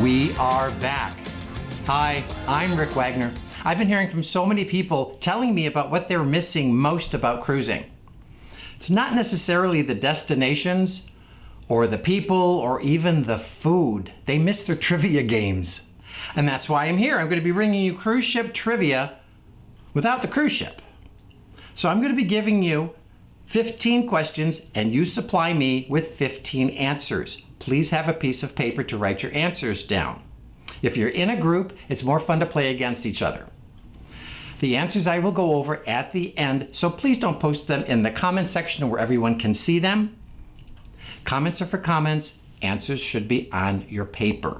We are back. Hi, I'm Rick Wagner. I've been hearing from so many people telling me about what they're missing most about cruising. It's not necessarily the destinations or the people or even the food. They miss their trivia games. And that's why I'm here. I'm going to be bringing you cruise ship trivia without the cruise ship. So I'm going to be giving you 15 questions and you supply me with 15 answers. Please have a piece of paper to write your answers down. If you're in a group, it's more fun to play against each other. The answers I will go over at the end, so please don't post them in the comment section where everyone can see them. Comments are for comments. Answers should be on your paper.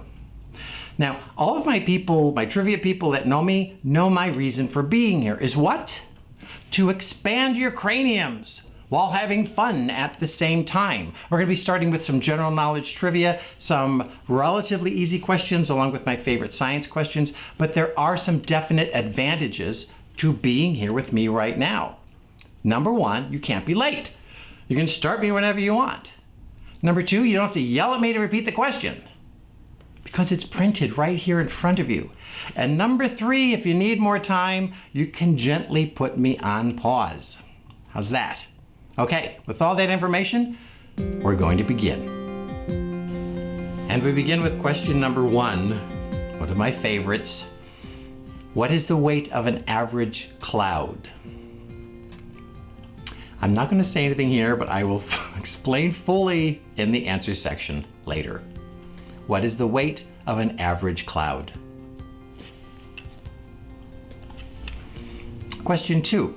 Now, all of my people, my trivia people that know me, know my reason for being here is what? To expand your craniums while having fun at the same time. We're going to be starting with some general knowledge trivia, some relatively easy questions along with my favorite science questions, but there are some definite advantages to being here with me right now. Number one, you can't be late. You can start me whenever you want. Number two, you don't have to yell at me to repeat the question because it's printed right here in front of you. And number three, if you need more time, you can gently put me on pause. How's that? Okay, with all that information, we're going to begin. And we begin with question number one of my favorites. What is the weight of an average cloud? I'm not going to say anything here, but I will explain fully in the answer section later. What is the weight of an average cloud? Question two.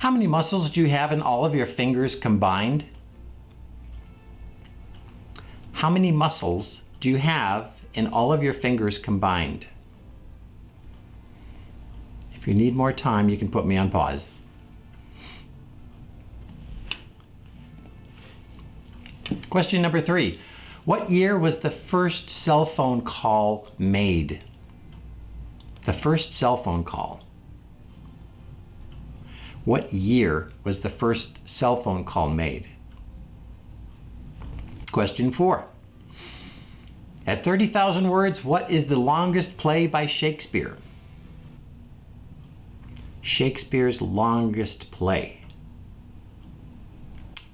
How many muscles do you have in all of your fingers combined? How many muscles do you have in all of your fingers combined? If you need more time, you can put me on pause. Question number three. What year was the first cell phone call made? The first cell phone call. What year was the first cell phone call made? Question four. At 30,000 words, what is the longest play by Shakespeare? Shakespeare's longest play.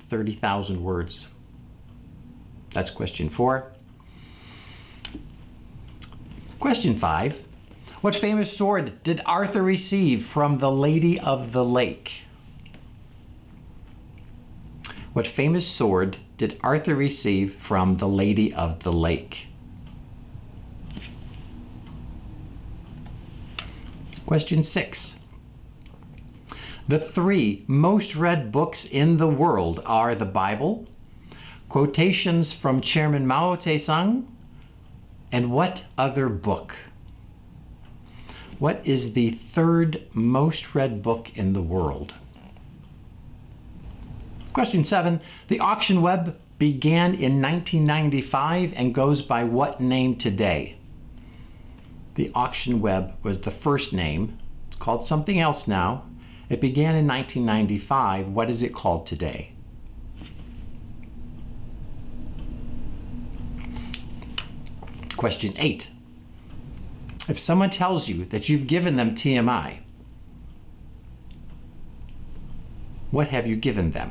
30,000 words. That's question four. Question five. What famous sword did Arthur receive from the Lady of the Lake? What famous sword did Arthur receive from the Lady of the Lake? Question six. The three most read books in the world are the Bible, quotations from Chairman Mao Tse-tung, and what other book? What is the third most read book in the world? Question seven. The auction web began in 1995 and goes by what name today? The auction web was the first name. It's called something else now. It began in 1995. What is it called today? Question eight. If someone tells you that you've given them TMI, what have you given them?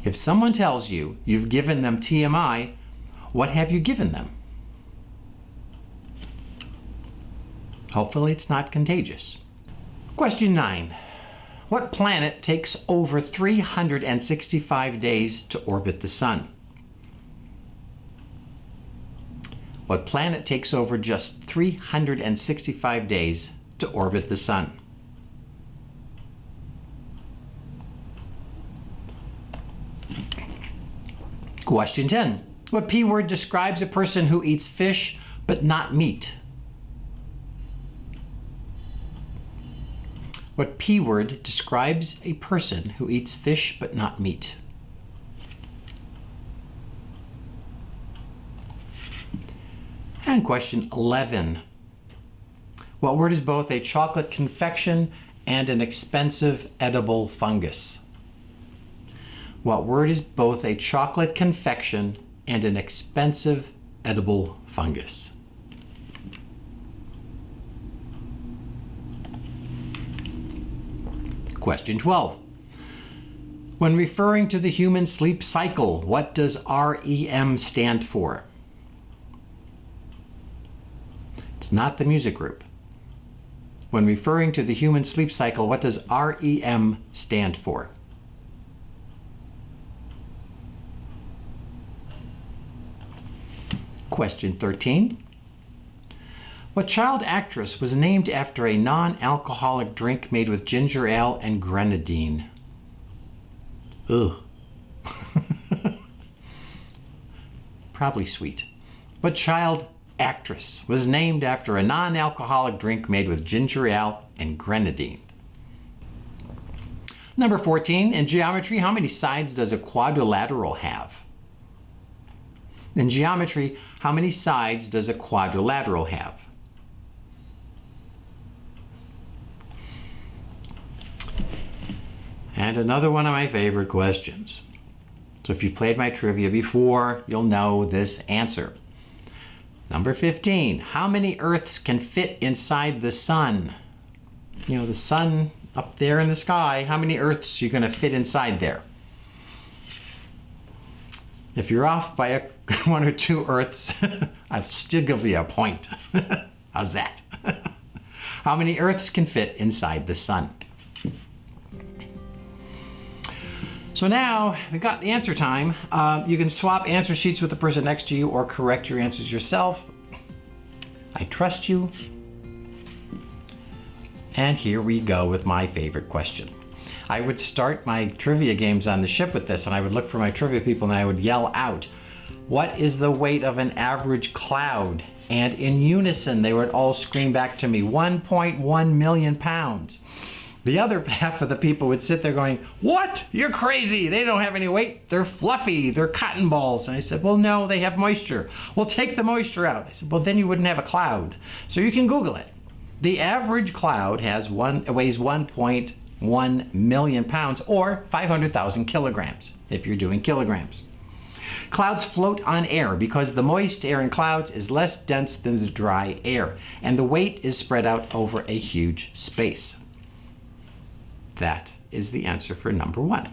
If someone tells you you've given them TMI, what have you given them? Hopefully it's not contagious. Question 9. What planet takes over 365 days to orbit the sun? What planet takes over just 365 days to orbit the sun? Question 10. What P word describes a person who eats fish but not meat? What P word describes a person who eats fish but not meat? And question 11. What word is both a chocolate confection and an expensive edible fungus? What word is both a chocolate confection and an expensive edible fungus? Question 12. When referring to the human sleep cycle, what does REM stand for? It's not the music group. When referring to the human sleep cycle, what does REM stand for? Question 13. What child actress was named after a non-alcoholic drink made with ginger ale and grenadine? Ugh. Probably sweet. What child actress was named after a non-alcoholic drink made with ginger ale and grenadine? Number 14, in geometry, how many sides does a quadrilateral have? In geometry, how many sides does a quadrilateral have? And another one of my favorite questions. So if you've played my trivia before, you'll know this answer. Number 15, how many Earths can fit inside the sun? You know, the sun up there in the sky, how many Earths are you going to fit inside there? If you're off by one or two Earths, I'll still give you a point. How's that? How many Earths can fit inside the sun? So now we got the answer time. You can swap answer sheets with the person next to you or correct your answers yourself. I trust you. And here we go with my favorite question. I would start my trivia games on the ship with this, and I would look for my trivia people and I would yell out, what is the weight of an average cloud? And in unison, they would all scream back to me, 1.1 million pounds. The other half of the people would sit there going, what? You're crazy. They don't have any weight. They're fluffy. They're cotton balls. And I said, well, no, they have moisture. Well, take the moisture out. I said, well, then you wouldn't have a cloud. So you can Google it. The average cloud weighs 1.1 million pounds or 500,000 kilograms, if you're doing kilograms. Clouds float on air because the moist air in clouds is less dense than the dry air, and the weight is spread out over a huge space. That is the answer for number 1.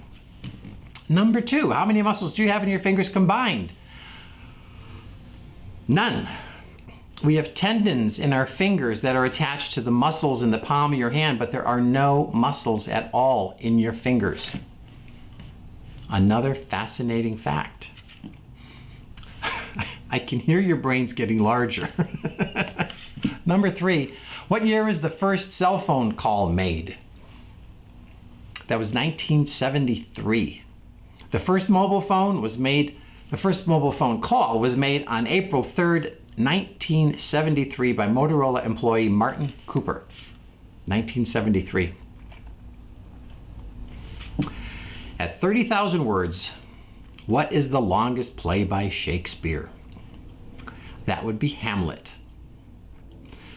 Number 2, how many muscles do you have in your fingers combined? None. We have tendons in our fingers that are attached to the muscles in the palm of your hand, but there are no muscles at all in your fingers. Another fascinating fact. I can hear your brains getting larger. Number 3, what year was the first cell phone call made? That was 1973. The first mobile phone call was made on April 3rd, 1973 by Motorola employee Martin Cooper. 1973. At 30,000 words, what is the longest play by Shakespeare? That would be Hamlet.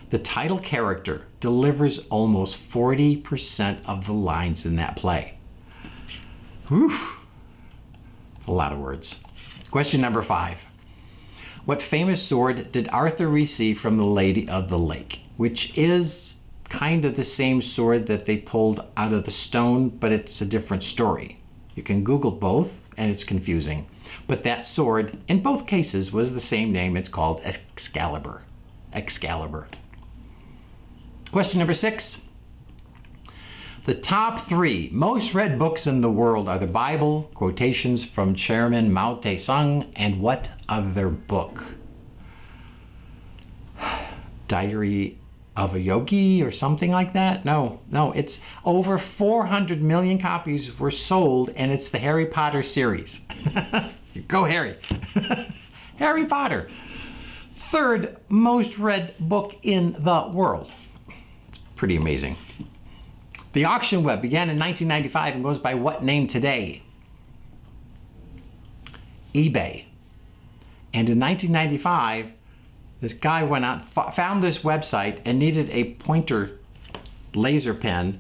The title character delivers almost 40% of the lines in that play. Whew. That's a lot of words. Question number 5. What famous sword did Arthur receive from the Lady of the Lake? Which is kind of the same sword that they pulled out of the stone, but it's a different story. You can Google both, and it's confusing. But that sword, in both cases, was the same name. It's called Excalibur. Excalibur. Question number 6. The top 3 most read books in the world are the Bible, quotations from Chairman Mao Tse-tung, and what other book? Diary of a Yogi or something like that? No, it's over 400 million copies were sold, and it's the Harry Potter series. Go Harry. Harry Potter. 3rd most read book in the world. It's pretty amazing. The auction web began in 1995 and goes by what name today? eBay. And in 1995, this guy went out, found this website and needed a pointer laser pen.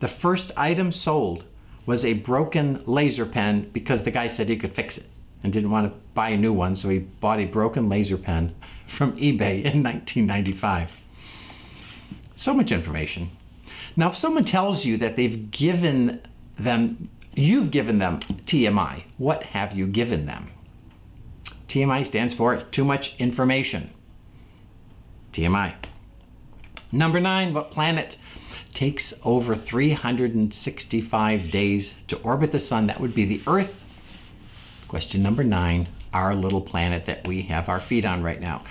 The first item sold was a broken laser pen because the guy said he could fix it. and didn't want to buy a new one, so he bought a broken laser pen from eBay in 1995. So much information. Now, if someone tells you that you've given them TMI, what have you given them? TMI stands for too much information. TMI. Number 9, what planet takes over 365 days to orbit the sun? That would be the Earth. Question number 9, our little planet that we have our feet on right now.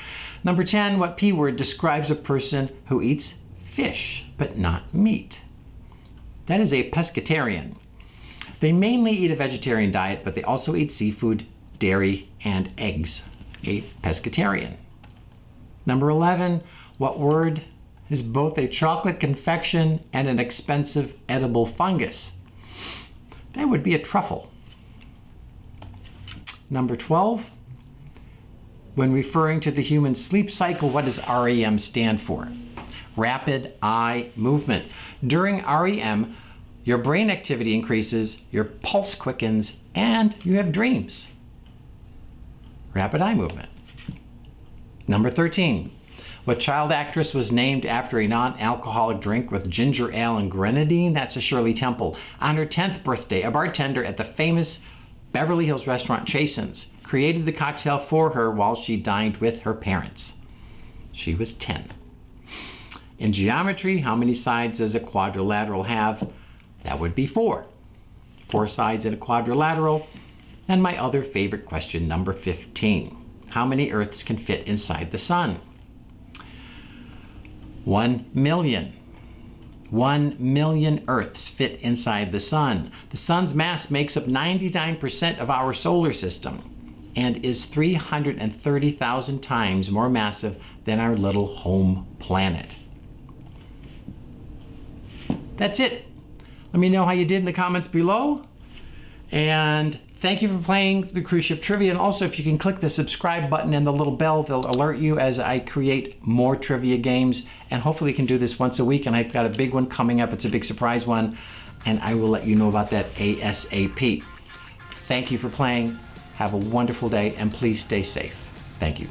Number 10, what P word describes a person who eats fish but not meat? That is a pescatarian. They mainly eat a vegetarian diet, but they also eat seafood, dairy, and eggs. A pescatarian. Number 11, what word is both a chocolate confection and an expensive edible fungus? That would be a truffle. Number 12, when referring to the human sleep cycle, what does REM stand for? Rapid eye movement. During REM, your brain activity increases, your pulse quickens, and you have dreams. Rapid eye movement. Number 13, what child actress was named after a non-alcoholic drink with ginger ale and grenadine? That's a Shirley Temple. On her 10th birthday, a bartender at the famous Beverly Hills restaurant Chasen's created the cocktail for her while she dined with her parents. She was 10. In geometry, how many sides does a quadrilateral have? That would be 4. 4 sides in a quadrilateral. And my other favorite question, number 15. How many Earths can fit inside the sun? 1 million. 1 million Earths fit inside the sun. The sun's mass makes up 99% of our solar system and is 330,000 times more massive than our little home planet. That's it. Let me know how you did in the comments below. And thank you for playing the cruise ship trivia. And also, if you can click the subscribe button and the little bell, they'll alert you as I create more trivia games. And hopefully we can do this once a week. And I've got a big one coming up. It's a big surprise one. And I will let you know about that ASAP. Thank you for playing. Have a wonderful day. And please stay safe. Thank you.